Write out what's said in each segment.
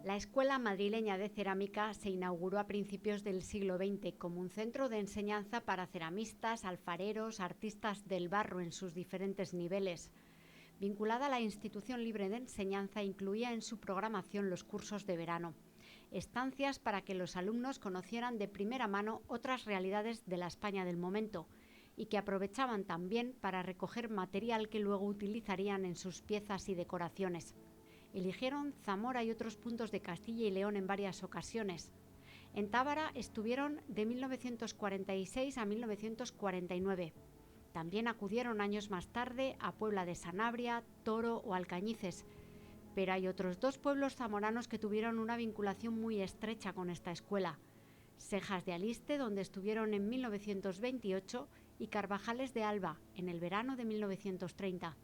La Escuela Madrileña de Cerámica se inauguró a principios del siglo XX como un centro de enseñanza para ceramistas, alfareros, artistas del barro en sus diferentes niveles. Vinculada a la institución libre de enseñanza, incluía en su programación los cursos de verano, estancias para que los alumnos conocieran de primera mano otras realidades de la España del momento y que aprovechaban también para recoger material que luego utilizarían en sus piezas y decoraciones. Eligieron Zamora y otros puntos de Castilla y León en varias ocasiones. En Tábara estuvieron de 1946 a 1949. También acudieron años más tarde a Puebla de Sanabria, Toro o Alcañices. Pero hay otros dos pueblos zamoranos que tuvieron una vinculación muy estrecha con esta escuela: Sejas de Aliste, donde estuvieron en 1928, y Carvajales de Alba, en el verano de 1930.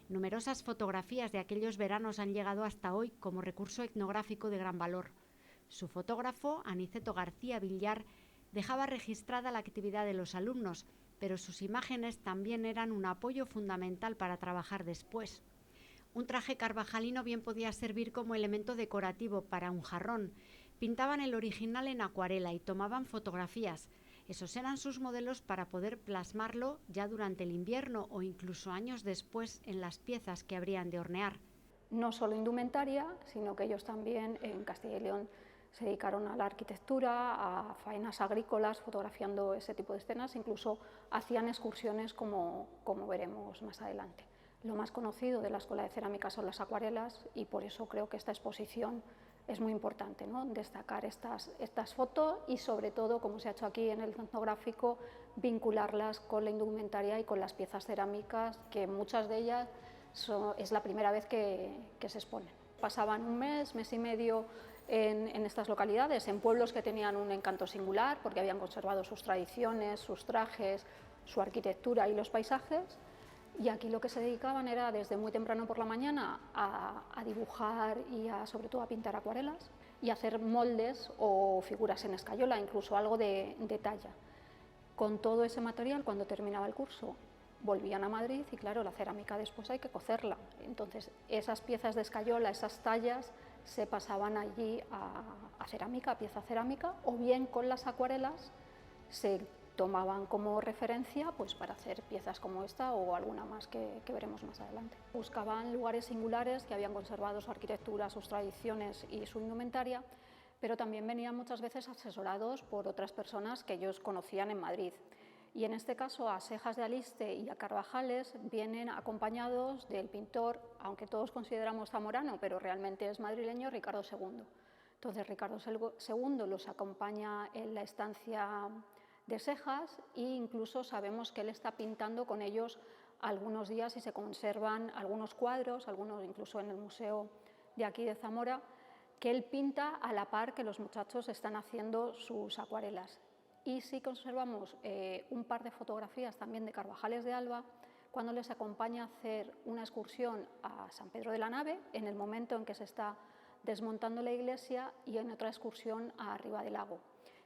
Numerosas fotografías de aquellos veranos han llegado hasta hoy como recurso etnográfico de gran valor. Su fotógrafo, Aniceto García Villar, dejaba registrada la actividad de los alumnos, pero sus imágenes también eran un apoyo fundamental para trabajar después. Un traje carvajalino bien podía servir como elemento decorativo para un jarrón. Pintaban el original en acuarela y tomaban fotografías. Esos eran sus modelos para poder plasmarlo ya durante el invierno o incluso años después en las piezas que habrían de hornear. No solo indumentaria, sino que ellos también en Castilla y León se dedicaron a la arquitectura, a faenas agrícolas, fotografiando ese tipo de escenas, incluso hacían excursiones como veremos más adelante. Lo más conocido de la Escuela de Cerámica son las acuarelas y por eso creo que esta exposición es muy importante, ¿no? Destacar estas fotos y sobre todo, como se ha hecho aquí en el etnográfico, vincularlas con la indumentaria y con las piezas cerámicas, que muchas de ellas es la primera vez que se exponen. Pasaban un mes y medio en estas localidades, en pueblos que tenían un encanto singular porque habían conservado sus tradiciones, sus trajes, su arquitectura y los paisajes. Y aquí lo que se dedicaban era desde muy temprano por la mañana a dibujar y sobre todo a pintar acuarelas y a hacer moldes o figuras en escayola, incluso algo de talla. Con todo ese material, cuando terminaba el curso, volvían a Madrid y claro, la cerámica después hay que cocerla. Entonces esas piezas de escayola, esas tallas, se pasaban allí a cerámica, a pieza cerámica, o bien con las acuarelas se tomaban como referencia pues, para hacer piezas como esta o alguna más que veremos más adelante. Buscaban lugares singulares que habían conservado su arquitectura, sus tradiciones y su indumentaria, pero también venían muchas veces asesorados por otras personas que ellos conocían en Madrid. Y en este caso a Sejas de Aliste y a Carvajales vienen acompañados del pintor, aunque todos consideramos zamorano, pero realmente es madrileño, Ricardo II. Entonces Ricardo II los acompaña en la estancia de Sejas e incluso sabemos que él está pintando con ellos algunos días y se conservan algunos cuadros, algunos incluso en el museo de aquí de Zamora, que él pinta a la par que los muchachos están haciendo sus acuarelas. Y sí conservamos un par de fotografías también de Carvajales de Alba cuando les acompaña a hacer una excursión a San Pedro de la Nave en el momento en que se está desmontando la iglesia y en otra excursión a Arriba del Lago.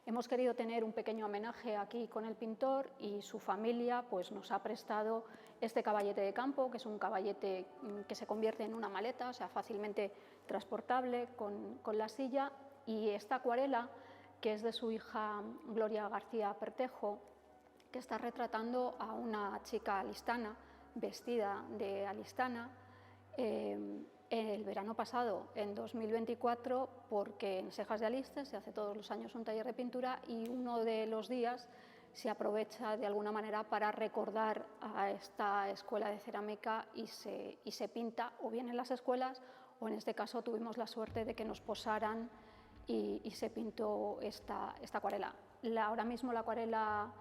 Hemos querido tener un pequeño homenaje aquí con el pintor y su familia pues, nos ha prestado este caballete de campo, que es un caballete que se convierte en una maleta, o sea, fácilmente transportable con la silla, y esta acuarela, que es de su hija Gloria García Pertejo, que está retratando a una chica alistana, vestida de alistana, el verano pasado, en 2024, porque en Sejas de Aliste se hace todos los años un taller de pintura y uno de los días se aprovecha de alguna manera para recordar a esta escuela de cerámica y se pinta o bien en las escuelas o en este caso tuvimos la suerte de que nos posaran y se pintó esta acuarela. Ahora mismo la acuarela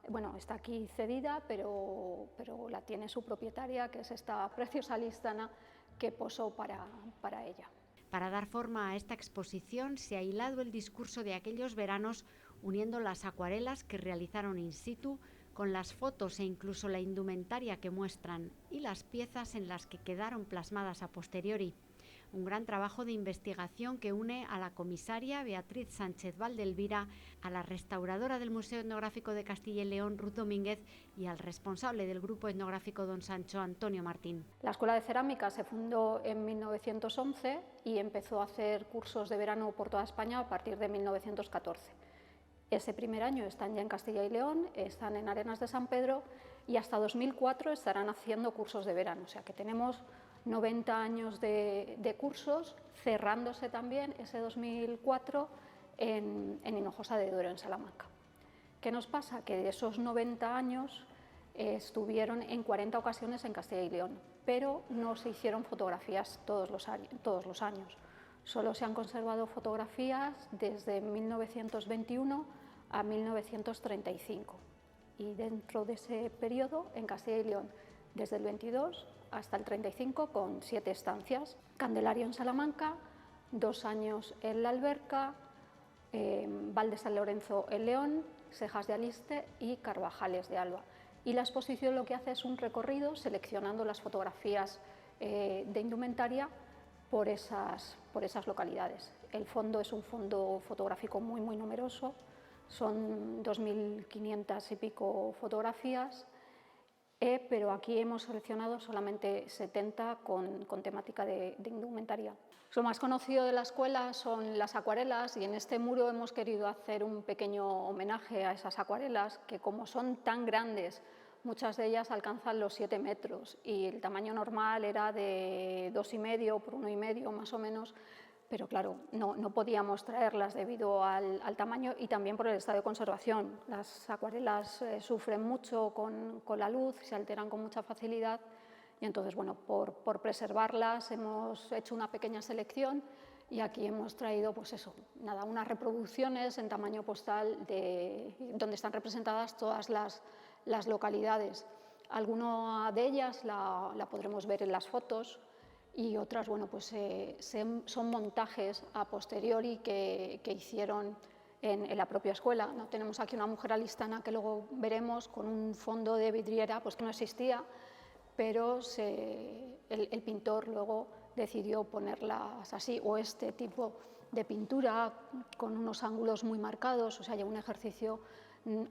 bueno, está aquí cedida, pero la tiene su propietaria, que es esta preciosa alistana que posó para ella. Para dar forma a esta exposición se ha hilado el discurso de aquellos veranos uniendo las acuarelas que realizaron in situ con las fotos e incluso la indumentaria que muestran y las piezas en las que quedaron plasmadas a posteriori. un gran trabajo de investigación que une a la comisaria Beatriz Sánchez Valdelvira, a la restauradora del Museo Etnográfico de Castilla y León, Ruth Domínguez, y al responsable del Grupo Etnográfico Don Sancho, Antonio Martín. La Escuela de Cerámica se fundó en 1911 y empezó a hacer cursos de verano por toda España a partir de 1914. Ese primer año están ya en Castilla y León, están en Arenas de San Pedro y hasta 2004 estarán haciendo cursos de verano, o sea que tenemos 90 años de cursos, cerrándose también ese 2004 en Hinojosa de Duero, en Salamanca. ¿Qué nos pasa? Que de esos 90 años estuvieron en 40 ocasiones en Castilla y León, pero no se hicieron fotografías todos los años. Solo se han conservado fotografías desde 1921 a 1935 y dentro de ese periodo en Castilla y León, desde el 22 hasta el 35 con 7 estancias, Candelario en Salamanca, 2 años en La Alberca, Val de San Lorenzo en León, Sejas de Aliste y Carvajales de Alba. Y la exposición lo que hace es un recorrido seleccionando las fotografías de indumentaria por esas localidades. El fondo es un fondo fotográfico muy numeroso, son 2.500 y pico fotografías, pero aquí hemos seleccionado solamente 70 con temática de indumentaria. Lo más conocido de la escuela son las acuarelas y en este muro hemos querido hacer un pequeño homenaje a esas acuarelas que, como son tan grandes, muchas de ellas alcanzan los 7 metros y el tamaño normal era de 2,5 por 1,5 más o menos, pero claro, no podíamos traerlas debido al tamaño y también por el estado de conservación. Las acuarelas sufren mucho con la luz, se alteran con mucha facilidad y entonces, bueno, por preservarlas hemos hecho una pequeña selección y aquí hemos traído, pues eso, nada, unas reproducciones en tamaño postal donde están representadas todas las localidades. Alguna de ellas la podremos ver en las fotos y otras, bueno, pues son montajes a posteriori que hicieron en la propia escuela. ¿No? Tenemos aquí una mujer alistana que luego veremos con un fondo de vidriera pues que no existía, pero el pintor luego decidió ponerlas así, o este tipo de pintura con unos ángulos muy marcados, o sea, ya un ejercicio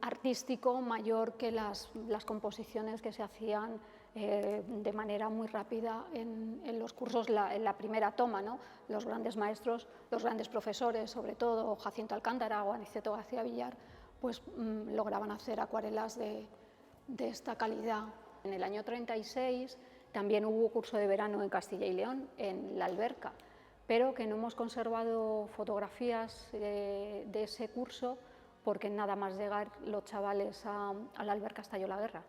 artístico mayor que las composiciones que se hacían de manera muy rápida en los cursos, en la primera toma, ¿no? Los grandes maestros, los grandes profesores, sobre todo Jacinto Alcántara o Aniceto García Villar, pues lograban hacer acuarelas de esta calidad. En el año 36 también hubo curso de verano en Castilla y León, en La Alberca, pero que no hemos conservado fotografías de ese curso porque nada más llegar los chavales a La Alberca estalló la guerra.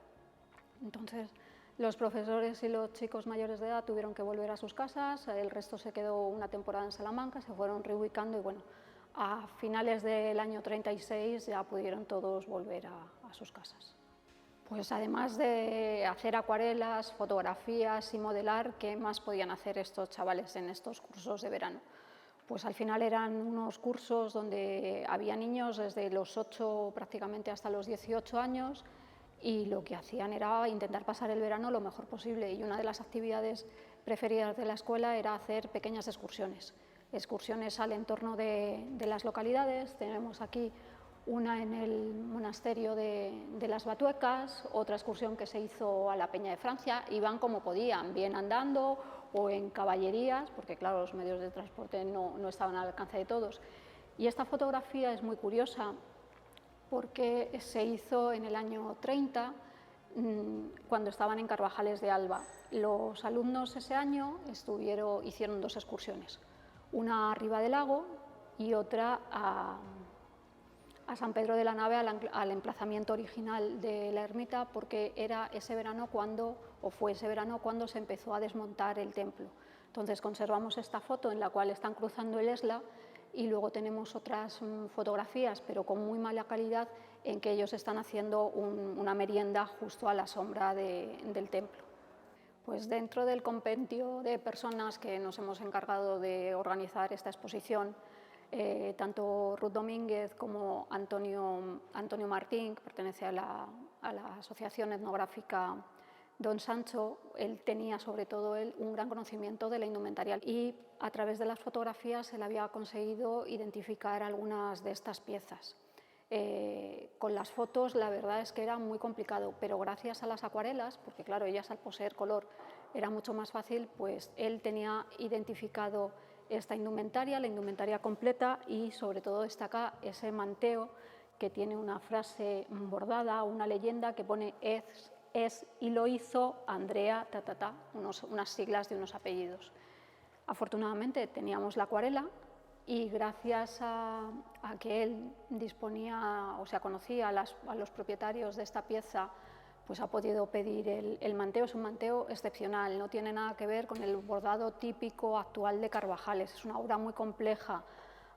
Entonces, los profesores y los chicos mayores de edad tuvieron que volver a sus casas, el resto se quedó una temporada en Salamanca, se fueron reubicando y bueno, a finales del año 36 ya pudieron todos volver a sus casas. Pues además de hacer acuarelas, fotografías y modelar, ¿qué más podían hacer estos chavales en estos cursos de verano? Pues al final eran unos cursos donde había niños desde los 8 prácticamente hasta los 18 años y lo que hacían era intentar pasar el verano lo mejor posible y una de las actividades preferidas de la escuela era hacer pequeñas excursiones al entorno de las localidades. Tenemos aquí una en el monasterio de las Batuecas, otra excursión que se hizo a la Peña de Francia, iban como podían, bien andando o en caballerías, porque claro, los medios de transporte no estaban al alcance de todos. Y esta fotografía es muy curiosa porque se hizo en el año 30, cuando estaban en Carvajales de Alba. Los alumnos ese año hicieron 2 excursiones, una arriba del lago y otra a San Pedro de la Nave, al emplazamiento original de la ermita, porque era ese verano fue ese verano cuando se empezó a desmontar el templo. Entonces conservamos esta foto en la cual están cruzando el Esla y luego tenemos otras fotografías, pero con muy mala calidad, en que ellos están haciendo una merienda justo a la sombra del templo. Pues dentro del compendio de personas que nos hemos encargado de organizar esta exposición, tanto Ruth Domínguez como Antonio Martín, que pertenece a la Asociación Etnográfica Don Sancho, él tenía sobre todo un gran conocimiento de la indumentaria y a través de las fotografías él había conseguido identificar algunas de estas piezas. Con las fotos la verdad es que era muy complicado, pero gracias a las acuarelas, porque claro, ellas al poseer color era mucho más fácil, pues él tenía identificado esta indumentaria, la indumentaria completa, y sobre todo destaca ese manteo que tiene una frase bordada, una leyenda que pone es y lo hizo Andrea, unas siglas de unos apellidos. Afortunadamente teníamos la acuarela y gracias a que él disponía, o sea, conocía a los propietarios de esta pieza, pues ha podido pedir el manteo. Es un manteo excepcional, no tiene nada que ver con el bordado típico actual de Carvajales. Es una obra muy compleja,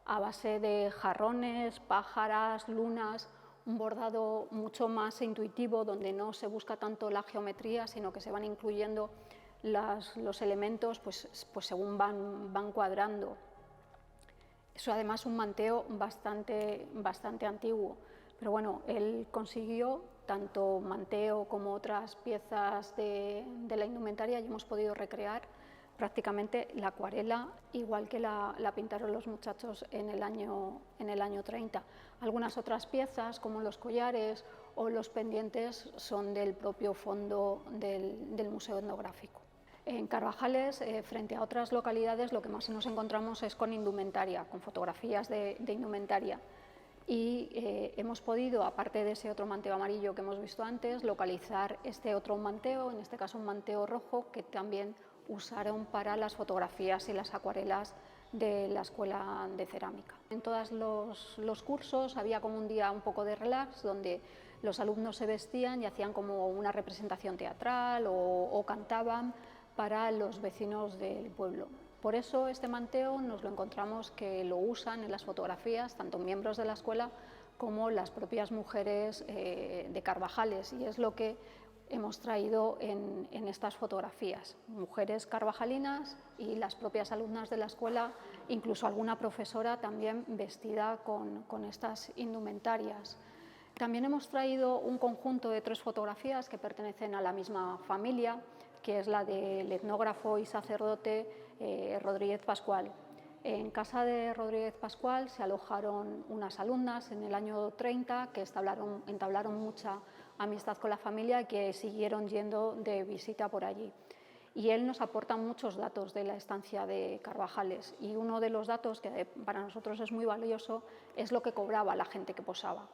a base de jarrones, pájaras, lunas, un bordado mucho más intuitivo, donde no se busca tanto la geometría, sino que se van incluyendo los elementos pues según van cuadrando. Es además un manteo bastante antiguo, pero bueno, él consiguió tanto manteo como otras piezas de la indumentaria y hemos podido recrear prácticamente la acuarela igual que la pintaron los muchachos en el año 30. Algunas otras piezas como los collares o los pendientes son del propio fondo del Museo Etnográfico. En Carvajales, frente a otras localidades, lo que más nos encontramos es con indumentaria, con fotografías de indumentaria. Y hemos podido, aparte de ese otro manteo amarillo que hemos visto antes, localizar este otro manteo, en este caso un manteo rojo, que también usaron para las fotografías y las acuarelas de la Escuela de Cerámica. En todos los cursos había como un día un poco de relax, donde los alumnos se vestían y hacían como una representación teatral o cantaban para los vecinos del pueblo. Por eso este manteo nos lo encontramos que lo usan en las fotografías tanto miembros de la escuela como las propias mujeres de Carvajales, y es lo que hemos traído en estas fotografías. Mujeres carvajalinas y las propias alumnas de la escuela, incluso alguna profesora también vestida con estas indumentarias. También hemos traído un conjunto de 3 fotografías que pertenecen a la misma familia, que es la del etnógrafo y sacerdote Rodríguez Pascual. En casa de Rodríguez Pascual se alojaron unas alumnas en el año 30 que entablaron mucha amistad con la familia y que siguieron yendo de visita por allí. Y él nos aporta muchos datos de la estancia de Carvajales, y uno de los datos que para nosotros es muy valioso es lo que cobraba la gente que posaba.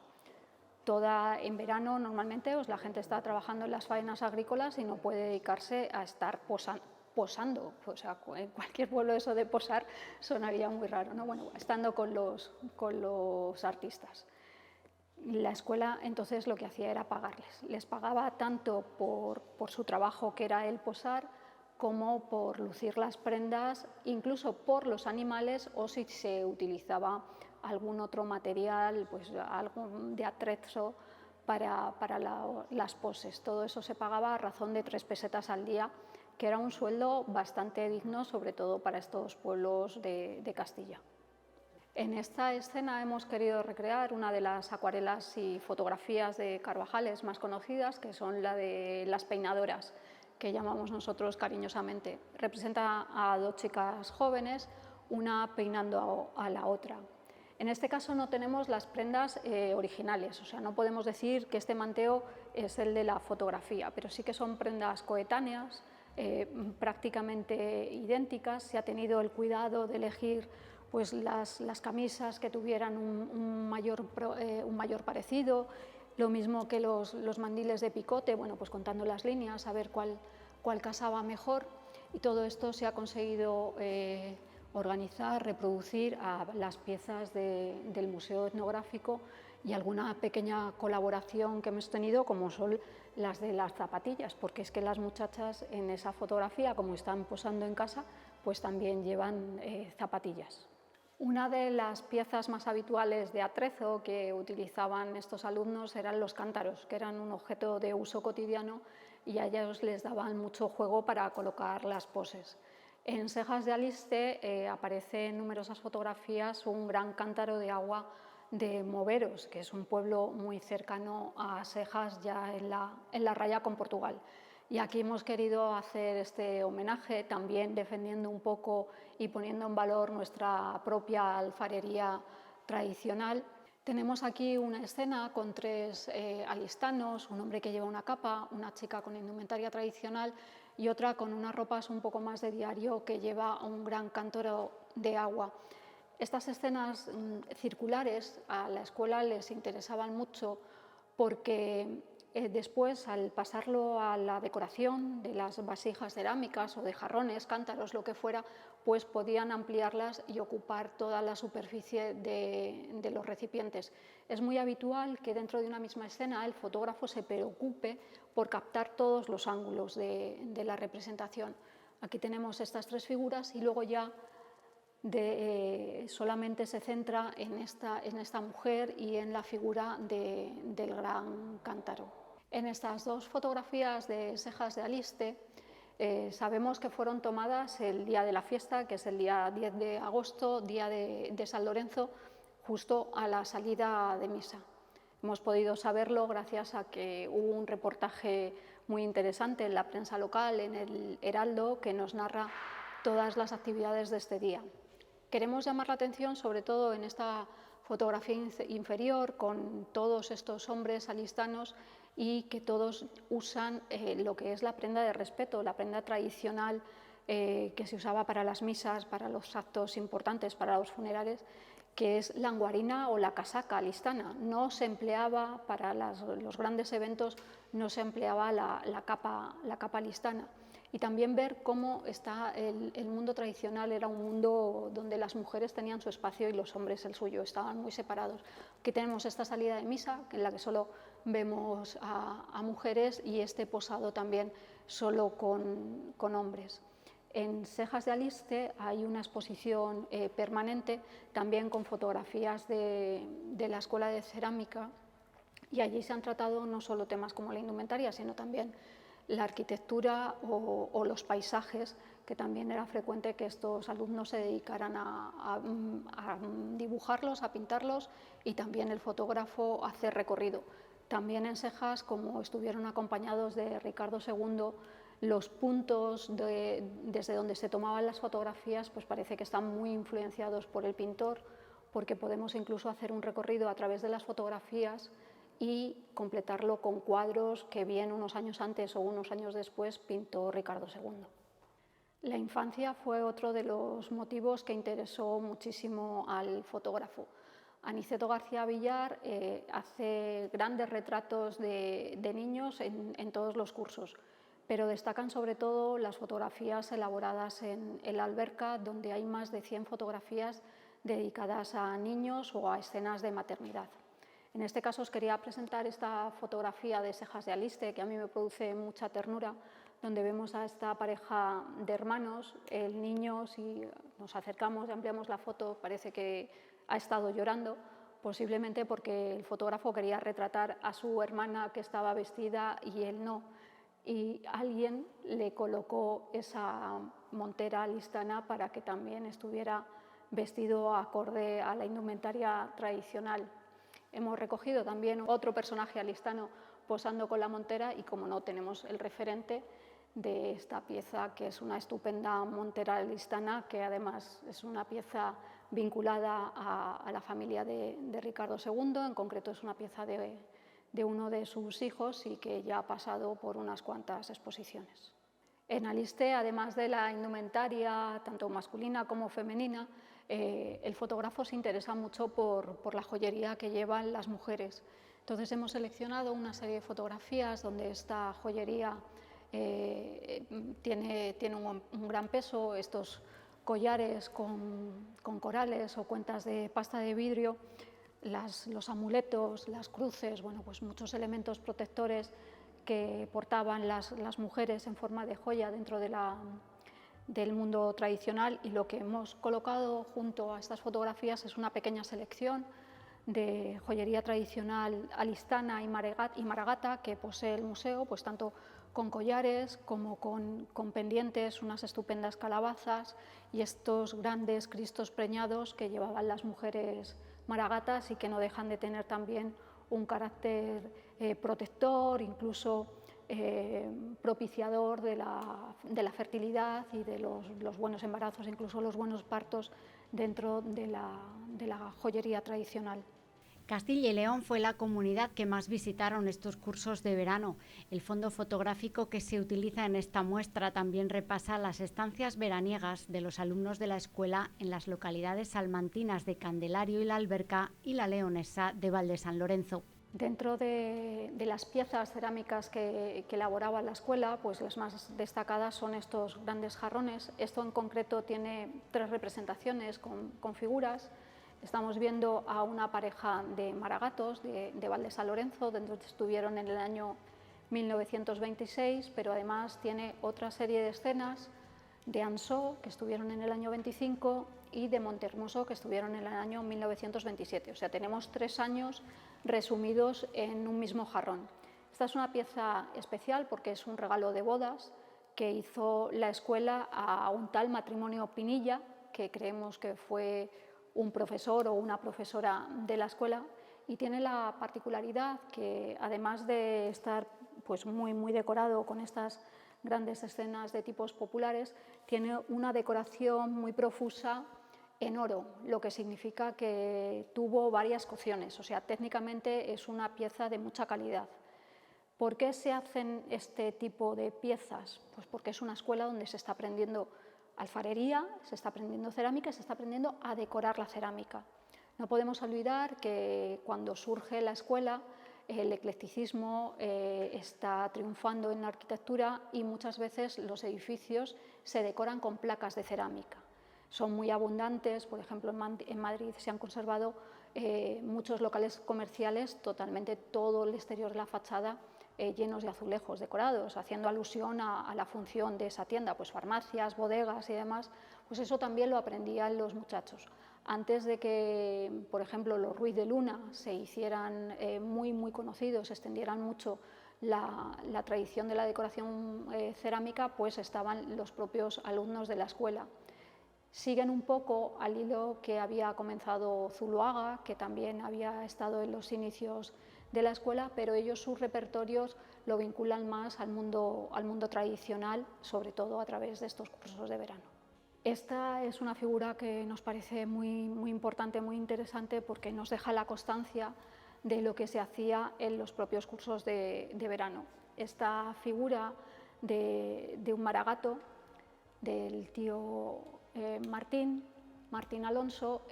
En verano normalmente la gente está trabajando en las faenas agrícolas y no puede dedicarse a estar posando. O sea, en cualquier pueblo eso de posar sonaría muy raro, ¿no? Bueno, estando con los artistas. La escuela entonces lo que hacía era pagarles. Les pagaba tanto por su trabajo, que era el posar, como por lucir las prendas, incluso por los animales, o si se utilizaba algún otro material, pues algo de atrezo para las poses. Todo eso se pagaba a razón de 3 pesetas al día, que era un sueldo bastante digno, sobre todo para estos pueblos de Castilla. En esta escena hemos querido recrear una de las acuarelas y fotografías de Carvajales más conocidas, que son la de las peinadoras, que llamamos nosotros cariñosamente. Representa a 2 chicas jóvenes, una peinando a la otra. En este caso no tenemos las prendas originales, o sea, no podemos decir que este manteo es el de la fotografía, pero sí que son prendas coetáneas, prácticamente idénticas. Se ha tenido el cuidado de elegir pues, las camisas que tuvieran un mayor parecido, lo mismo que los mandiles de picote, bueno, pues contando las líneas, a ver cuál casaba mejor, y todo esto se ha conseguido organizar, reproducir a las piezas del Museo Etnográfico, y alguna pequeña colaboración que hemos tenido, como son las de las zapatillas, porque es que las muchachas en esa fotografía, como están posando en casa, pues también llevan zapatillas. Una de las piezas más habituales de atrezo que utilizaban estos alumnos eran los cántaros, que eran un objeto de uso cotidiano y a ellos les daban mucho juego para colocar las poses. En Sejas de Aliste aparece en numerosas fotografías un gran cántaro de agua de Moveros, que es un pueblo muy cercano a Sejas, ya en la raya con Portugal. Y aquí hemos querido hacer este homenaje, también defendiendo un poco y poniendo en valor nuestra propia alfarería tradicional. Tenemos aquí una escena con tres alistanos, un hombre que lleva una capa, una chica con indumentaria tradicional y otra con unas ropas un poco más de diario que lleva un gran cántaro de agua. Estas escenas circulares a la escuela les interesaban mucho porque después, al pasarlo a la decoración de las vasijas cerámicas o de jarrones, cántaros, lo que fuera, pues podían ampliarlas y ocupar toda la superficie de los recipientes. Es muy habitual que dentro de una misma escena el fotógrafo se preocupe por captar todos los ángulos de la representación. Aquí tenemos estas tres figuras y luego ya solamente se centra en esta mujer y en la figura del gran cántaro. En estas dos fotografías de Sejas de Aliste sabemos que fueron tomadas el día de la fiesta, que es el día 10 de agosto, día de San Lorenzo, justo a la salida de misa. Hemos podido saberlo gracias a que hubo un reportaje muy interesante en la prensa local, en el Heraldo, que nos narra todas las actividades de este día. Queremos llamar la atención sobre todo en esta fotografía inferior con todos estos hombres alistanos y que todos usan lo que es la prenda de respeto, la prenda tradicional que se usaba para las misas, para los actos importantes, para los funerales, que es la anguarina o la casaca alistana. No se empleaba para los grandes eventos, no se empleaba la capa alistana. Y también ver cómo el mundo tradicional era un mundo donde las mujeres tenían su espacio y los hombres el suyo, estaban muy separados. Aquí tenemos esta salida de misa, en la que solo vemos a mujeres, y este posado también solo con hombres. En Sejas de Aliste hay una exposición permanente, también con fotografías de la Escuela de Cerámica, y allí se han tratado no solo temas como la indumentaria, sino también la arquitectura o los paisajes, que también era frecuente que estos alumnos se dedicaran a dibujarlos, a pintarlos, y también el fotógrafo a hacer recorrido. También en Sejas, como estuvieron acompañados de Ricardo II, los puntos desde donde se tomaban las fotografías, pues parece que están muy influenciados por el pintor, porque podemos incluso hacer un recorrido a través de las fotografías y completarlo con cuadros que bien unos años antes o unos años después pintó Ricardo II. La infancia fue otro de los motivos que interesó muchísimo al fotógrafo. Aniceto García Villar hace grandes retratos de niños en todos los cursos, pero destacan sobre todo las fotografías elaboradas en la alberca, donde hay más de 100 fotografías dedicadas a niños o a escenas de maternidad. En este caso os quería presentar esta fotografía de Sejas de Aliste, que a mí me produce mucha ternura, donde vemos a esta pareja de hermanos. El niño, si nos acercamos y ampliamos la foto, parece que ha estado llorando, posiblemente porque el fotógrafo quería retratar a su hermana, que estaba vestida, y él no. Y alguien le colocó esa montera alistana para que también estuviera vestido acorde a la indumentaria tradicional. Hemos recogido también otro personaje alistano posando con la montera y, como no, tenemos el referente de esta pieza, que es una estupenda montera alistana, que además es una pieza vinculada a la familia de Ricardo II, en concreto es una pieza de uno de sus hijos y que ya ha pasado por unas cuantas exposiciones. En Aliste, además de la indumentaria, tanto masculina como femenina, el fotógrafo se interesa mucho por la joyería que llevan las mujeres. Entonces hemos seleccionado una serie de fotografías donde esta joyería tiene un gran peso, estos collares con corales o cuentas de pasta de vidrio, los amuletos, las cruces, bueno, pues muchos elementos protectores que portaban las mujeres en forma de joya dentro del mundo tradicional, y lo que hemos colocado junto a estas fotografías es una pequeña selección de joyería tradicional alistana y maragata que posee el museo, pues tanto con collares como con pendientes, unas estupendas calabazas y estos grandes cristos preñados que llevaban las mujeres maragatas y que no dejan de tener también un carácter protector, incluso propiciador de la fertilidad y de los buenos embarazos, incluso los buenos partos dentro de la joyería tradicional. Castilla y León fue la comunidad que más visitaron estos cursos de verano. El fondo fotográfico que se utiliza en esta muestra también repasa las estancias veraniegas de los alumnos de la escuela en las localidades salmantinas de Candelario y La Alberca y la leonesa de Val de San Lorenzo. Dentro de las piezas cerámicas que elaboraba la escuela, pues las más destacadas son estos grandes jarrones. Esto en concreto tiene 3 representaciones con figuras. Estamos viendo a una pareja de maragatos de Val de San Lorenzo, donde estuvieron en el año 1926, pero además tiene otra serie de escenas de Ansó, que estuvieron en el año 25, y de Montehermoso, que estuvieron en el año 1927. O sea, tenemos 3 años resumidos en un mismo jarrón. Esta es una pieza especial porque es un regalo de bodas que hizo la escuela a un tal matrimonio Pinilla, que creemos que fue un profesor o una profesora de la escuela, y tiene la particularidad que, además de estar pues muy decorado con estas grandes escenas de tipos populares, tiene una decoración muy profusa en oro, lo que significa que tuvo varias cocciones, o sea, técnicamente es una pieza de mucha calidad. ¿Por qué se hacen este tipo de piezas? Pues porque es una escuela donde se está aprendiendo alfarería, se está aprendiendo cerámica, se está aprendiendo a decorar la cerámica. No podemos olvidar que cuando surge la escuela, el eclecticismo está triunfando en la arquitectura y muchas veces los edificios se decoran con placas de cerámica. Son muy abundantes, por ejemplo en Madrid se han conservado muchos locales comerciales, totalmente todo el exterior de la fachada llenos de azulejos decorados, haciendo alusión a la función de esa tienda, pues farmacias, bodegas y demás, pues eso también lo aprendían los muchachos. Antes de que, por ejemplo, los Ruiz de Luna se hicieran muy conocidos, se extendieran mucho la tradición de la decoración cerámica, pues estaban los propios alumnos de la escuela. Siguen un poco al hilo que había comenzado Zuloaga, que también había estado en los inicios de la escuela, pero ellos sus repertorios lo vinculan más al mundo tradicional, sobre todo a través de estos cursos de verano. Esta es una figura que nos parece muy importante, muy interesante, porque nos deja la constancia de lo que se hacía en los propios cursos de verano. Esta figura de un maragato, del tío Martín Alonso,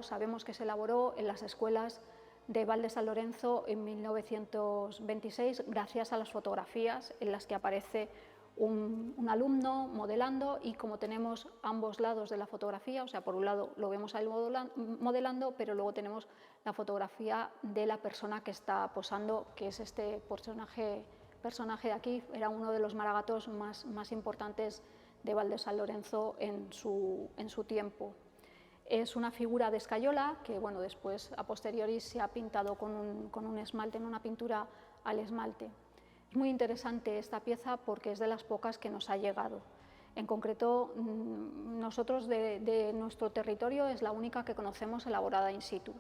sabemos que se elaboró en las escuelas de Val de San Lorenzo en 1926, gracias a las fotografías en las que aparece un alumno modelando, y como tenemos ambos lados de la fotografía, o sea, por un lado lo vemos a él modelando, pero luego tenemos la fotografía de la persona que está posando, que es este personaje de aquí, era uno de los maragatos más importantes de Val de San Lorenzo en su tiempo. Es una figura de escayola que, bueno, después a posteriori se ha pintado con un esmalte, en una pintura al esmalte. Es muy interesante esta pieza porque es de las pocas que nos ha llegado. En concreto, nosotros de nuestro territorio es la única que conocemos elaborada in situ.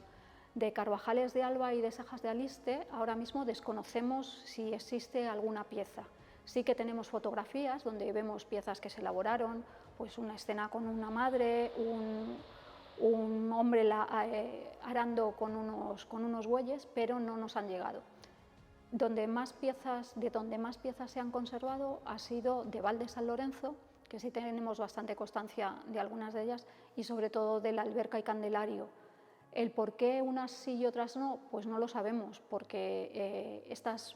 De Carvajales de Alba y de Sajas de Aliste ahora mismo desconocemos si existe alguna pieza. Sí que tenemos fotografías donde vemos piezas que se elaboraron, pues una escena con una madre, un hombre arando con unos bueyes, pero no nos han llegado. De donde más piezas se han conservado ha sido de Val de San Lorenzo, que sí tenemos bastante constancia de algunas de ellas, y sobre todo de La Alberca y Candelario. El por qué unas sí y otras no, pues no lo sabemos, porque estas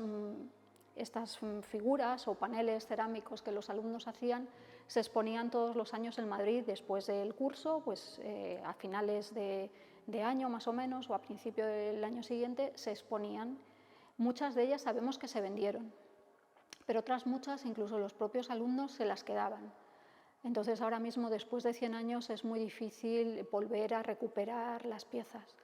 figuras o paneles cerámicos que los alumnos hacían se exponían todos los años en Madrid después del curso, pues a finales de año más o menos, o a principio del año siguiente se exponían. Muchas de ellas sabemos que se vendieron, pero otras muchas, incluso los propios alumnos, se las quedaban. Entonces ahora mismo, después de 100 años, es muy difícil volver a recuperar las piezas.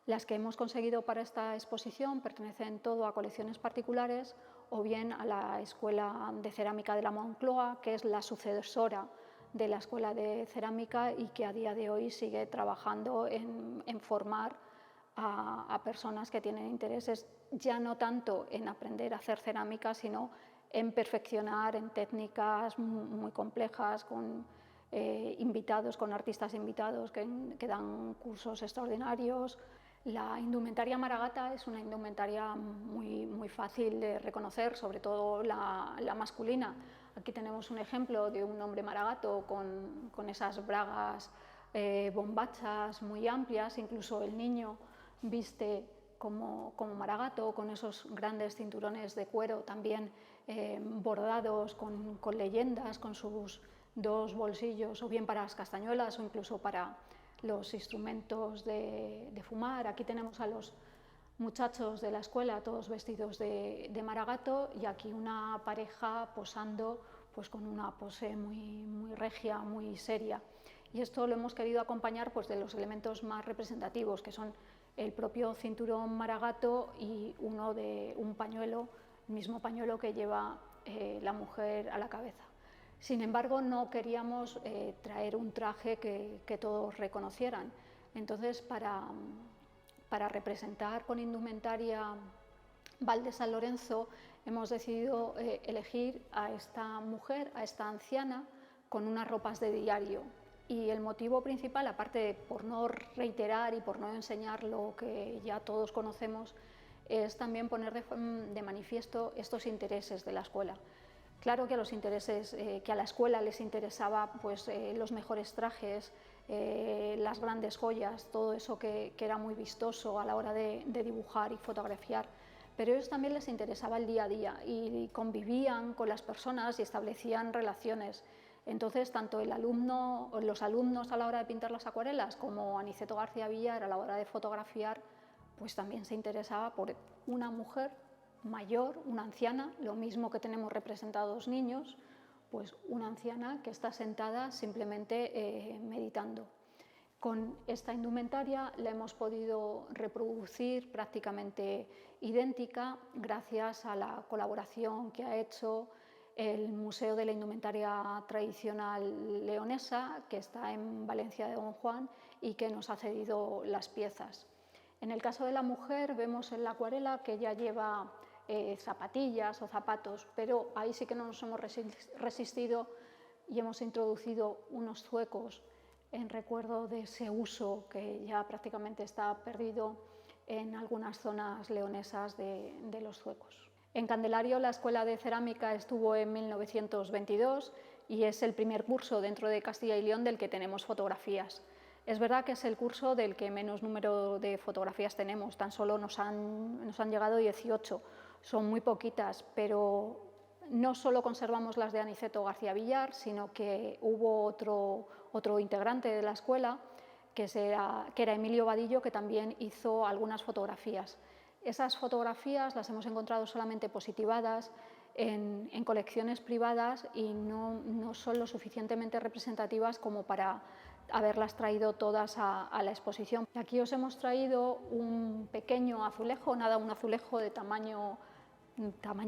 Las que hemos conseguido para esta exposición pertenecen todo a colecciones particulares o bien a la Escuela de Cerámica de la Moncloa, que es la sucesora de la Escuela de Cerámica y que a día de hoy sigue trabajando en formar a personas que tienen intereses ya no tanto en aprender a hacer cerámica, sino en perfeccionar en técnicas muy complejas, con invitados, con artistas invitados que dan cursos extraordinarios. La indumentaria Maragata es una indumentaria muy fácil de reconocer, sobre todo la masculina. Aquí tenemos un ejemplo de un hombre maragato con esas bragas bombachas muy amplias, incluso el niño viste como maragato, con esos grandes cinturones de cuero también bordados con leyendas, con sus dos bolsillos, o bien para las castañuelas o incluso para los instrumentos de fumar. Aquí tenemos a los muchachos de la escuela todos vestidos de maragato, y aquí una pareja posando pues con una pose muy regia, muy seria. Y esto lo hemos querido acompañar pues de los elementos más representativos, que son el propio cinturón maragato y un pañuelo, el mismo pañuelo que lleva la mujer a la cabeza. Sin embargo, no queríamos traer un traje que todos reconocieran. Entonces, para representar con indumentaria Val de San Lorenzo, hemos decidido elegir a esta mujer, a esta anciana, con unas ropas de diario. Y el motivo principal, aparte de por no reiterar y por no enseñar lo que ya todos conocemos, es también poner de manifiesto estos intereses de la escuela. Claro que a los intereses, que a la escuela les interesaba pues, los mejores trajes, las grandes joyas, todo eso que era muy vistoso a la hora de dibujar y fotografiar, pero a ellos también les interesaba el día a día y convivían con las personas y establecían relaciones. Entonces, tanto los alumnos a la hora de pintar las acuarelas como Aniceto García Villar a la hora de fotografiar, pues también se interesaba por una mujer mayor, una anciana, lo mismo que tenemos representados niños, pues una anciana que está sentada simplemente meditando. Con esta indumentaria la hemos podido reproducir prácticamente idéntica gracias a la colaboración que ha hecho el Museo de la Indumentaria Tradicional Leonesa, que está en Valencia de Don Juan y que nos ha cedido las piezas. En el caso de la mujer vemos en la acuarela que ella lleva zapatillas o zapatos, pero ahí sí que no nos hemos resistido y hemos introducido unos zuecos en recuerdo de ese uso que ya prácticamente está perdido en algunas zonas leonesas de los zuecos. En Candelario la Escuela de Cerámica estuvo en 1922 y es el primer curso dentro de Castilla y León del que tenemos fotografías. Es verdad que es el curso del que menos número de fotografías tenemos, tan solo nos han llegado 18, son muy poquitas, pero no solo conservamos las de Aniceto García Villar, sino que hubo otro integrante de la escuela, que era Emilio Vadillo, que también hizo algunas fotografías. Esas fotografías las hemos encontrado solamente positivadas en colecciones privadas y no son lo suficientemente representativas como para haberlas traído todas a la exposición. Aquí os hemos traído un pequeño azulejo, un azulejo de tamaño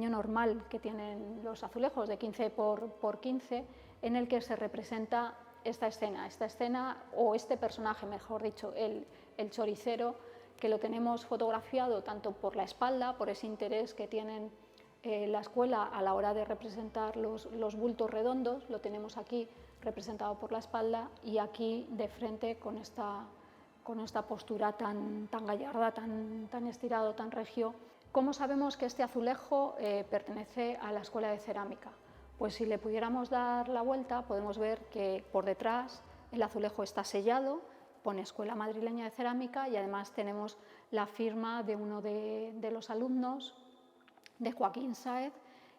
normal que tienen los azulejos, de 15 por 15, en el que se representa esta escena o este personaje, mejor dicho, el choricero, que lo tenemos fotografiado tanto por la espalda, por ese interés que tienen la escuela a la hora de representar los bultos redondos, lo tenemos aquí representado por la espalda, y aquí de frente con esta postura tan gallarda, tan estirado, tan regio. ¿Cómo sabemos que este azulejo pertenece a la Escuela de Cerámica? Pues si le pudiéramos dar la vuelta podemos ver que por detrás el azulejo está sellado, pone Escuela Madrileña de Cerámica, y además tenemos la firma de uno de los alumnos, de Joaquín Sáez,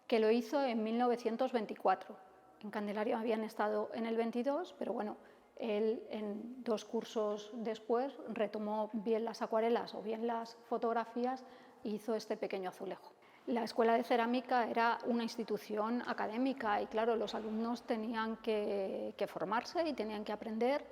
que lo hizo en 1924. En Candelario habían estado en el 22, pero bueno, él en 2 cursos después retomó bien las acuarelas o bien las fotografías e hizo este pequeño azulejo. La Escuela de Cerámica era una institución académica y claro, los alumnos tenían que formarse y tenían que aprender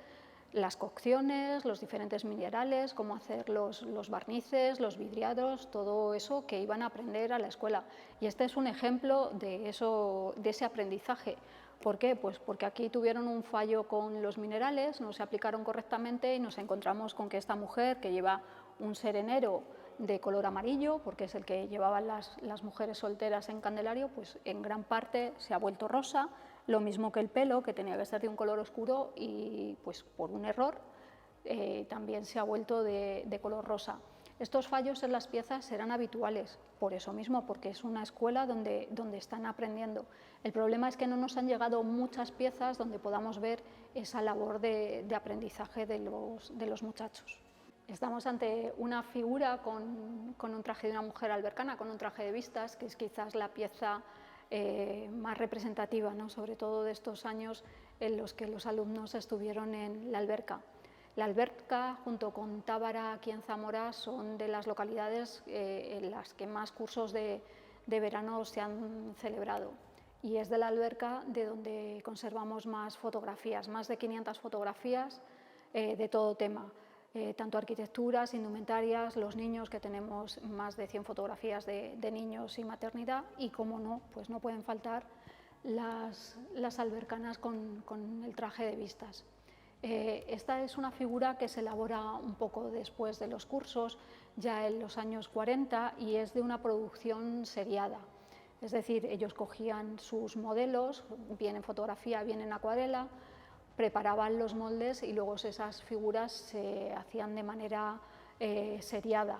las cocciones, los diferentes minerales, cómo hacer los barnices, los vidriados, todo eso que iban a aprender a la escuela. Y este es un ejemplo de ese aprendizaje. ¿Por qué? Pues porque aquí tuvieron un fallo con los minerales, no se aplicaron correctamente y nos encontramos con que esta mujer, que lleva un serenero de color amarillo, porque es el que llevaban las mujeres solteras en Candelario, pues en gran parte se ha vuelto rosa, lo mismo que el pelo, que tenía que ser de un color oscuro y pues por un error también se ha vuelto de color rosa. Estos fallos en las piezas serán habituales, por eso mismo, porque es una escuela donde están aprendiendo. El problema es que no nos han llegado muchas piezas donde podamos ver esa labor de aprendizaje de los muchachos. Estamos ante una figura con un traje de una mujer albercana, con un traje de vistas, que es quizás la pieza más representativa, ¿no? Sobre todo de estos años en los que los alumnos estuvieron en la alberca. La alberca, junto con Tábara, aquí en Zamora, son de las localidades en las que más cursos de verano se han celebrado. Y es de la alberca de donde conservamos más fotografías, más de 500 fotografías de todo tema. Tanto arquitecturas, indumentarias, los niños, que tenemos más de 100 fotografías de niños y maternidad, y como no, pues no pueden faltar las albercanas con el traje de vistas. Esta es una figura que se elabora un poco después de los cursos, ya en los años 40, y es de una producción seriada. Es decir, ellos cogían sus modelos, bien en fotografía, bien en acuarela, preparaban los moldes y luego esas figuras se hacían de manera seriada,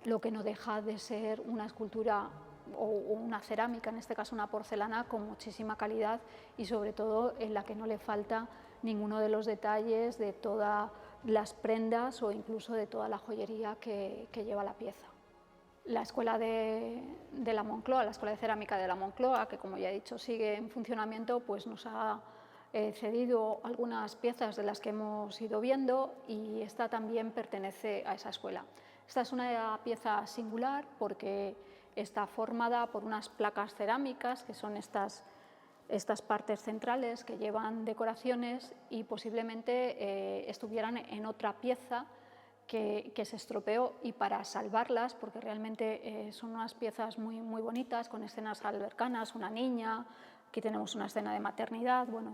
lo que no deja de ser una escultura o una cerámica, en este caso una porcelana, con muchísima calidad y sobre todo en la que no le falta ninguno de los detalles de todas las prendas o incluso de toda la joyería que lleva la pieza. La Escuela de la Moncloa, la Escuela de Cerámica de la Moncloa, que como ya he dicho sigue en funcionamiento, pues nos ha cedido algunas piezas de las que hemos ido viendo y esta también pertenece a esa escuela. Esta es una pieza singular porque está formada por unas placas cerámicas, que son estas partes centrales que llevan decoraciones y posiblemente estuvieran en otra pieza que se estropeó, y para salvarlas, porque realmente son unas piezas muy bonitas, con escenas albercanas, una niña, aquí tenemos una escena de maternidad, bueno,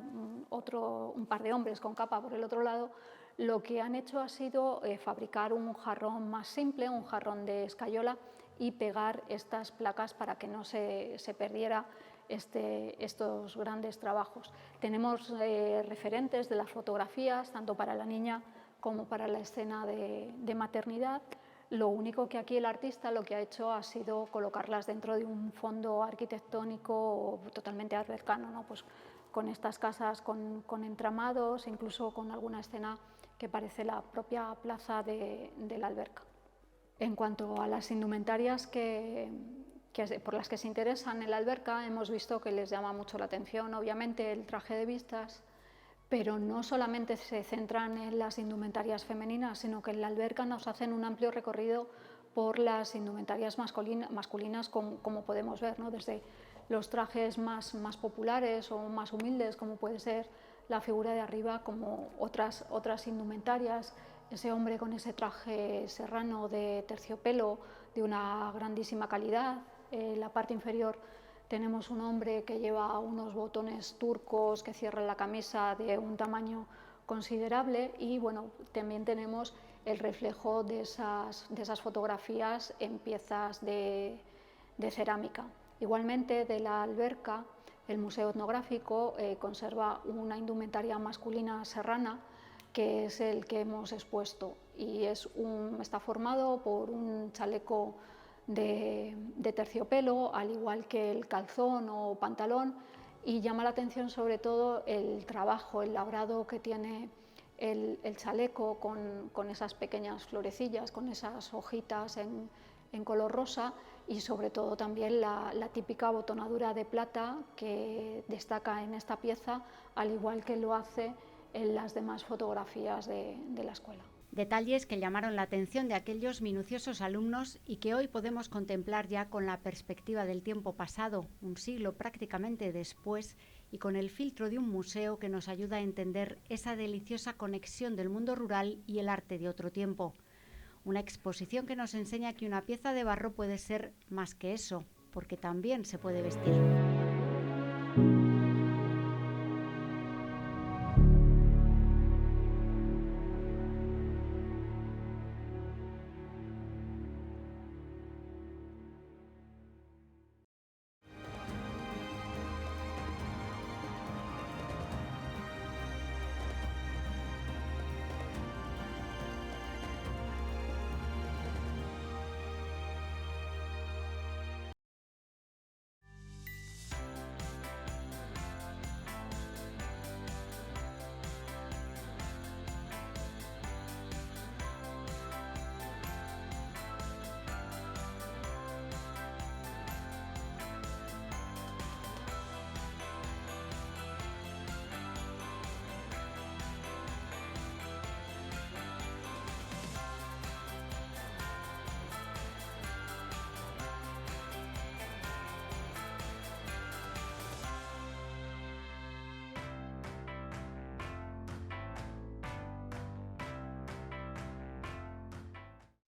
un par de hombres con capa por el otro lado, lo que han hecho ha sido fabricar un jarrón más simple, un jarrón de escayola, y pegar estas placas para que no se perdiera estos grandes trabajos. Tenemos referentes de las fotografías, tanto para la niña como para la escena de maternidad. Lo único que aquí el artista lo que ha hecho ha sido colocarlas dentro de un fondo arquitectónico totalmente albercano, ¿no? Pues con estas casas con entramados, incluso con alguna escena que parece la propia plaza de la alberca. En cuanto a las indumentarias por las que se interesan en la alberca, hemos visto que les llama mucho la atención, obviamente, el traje de vistas, pero no solamente se centran en las indumentarias femeninas, sino que en la alberca nos hacen un amplio recorrido por las indumentarias masculinas, como podemos ver, ¿no? Desde los trajes más populares o más humildes, como puede ser la figura de arriba, como otras indumentarias, ese hombre con ese traje serrano de terciopelo de una grandísima calidad. En la parte inferior tenemos un hombre que lleva unos botones turcos que cierran la camisa de un tamaño considerable, y bueno, también tenemos el reflejo de esas fotografías en piezas de cerámica. Igualmente, de la alberca, el Museo Etnográfico conserva una indumentaria masculina serrana, que es el que hemos expuesto, y está formado por un chaleco de terciopelo, al igual que el calzón o pantalón, y llama la atención sobre todo el trabajo, el labrado que tiene el chaleco con esas pequeñas florecillas, con esas hojitas en color rosa, y sobre todo también la típica botonadura de plata que destaca en esta pieza, al igual que lo hace en las demás fotografías de la escuela. Detalles que llamaron la atención de aquellos minuciosos alumnos y que hoy podemos contemplar ya con la perspectiva del tiempo pasado, un siglo prácticamente después, y con el filtro de un museo que nos ayuda a entender esa deliciosa conexión del mundo rural y el arte de otro tiempo. Una exposición que nos enseña que una pieza de barro puede ser más que eso, porque también se puede vestir.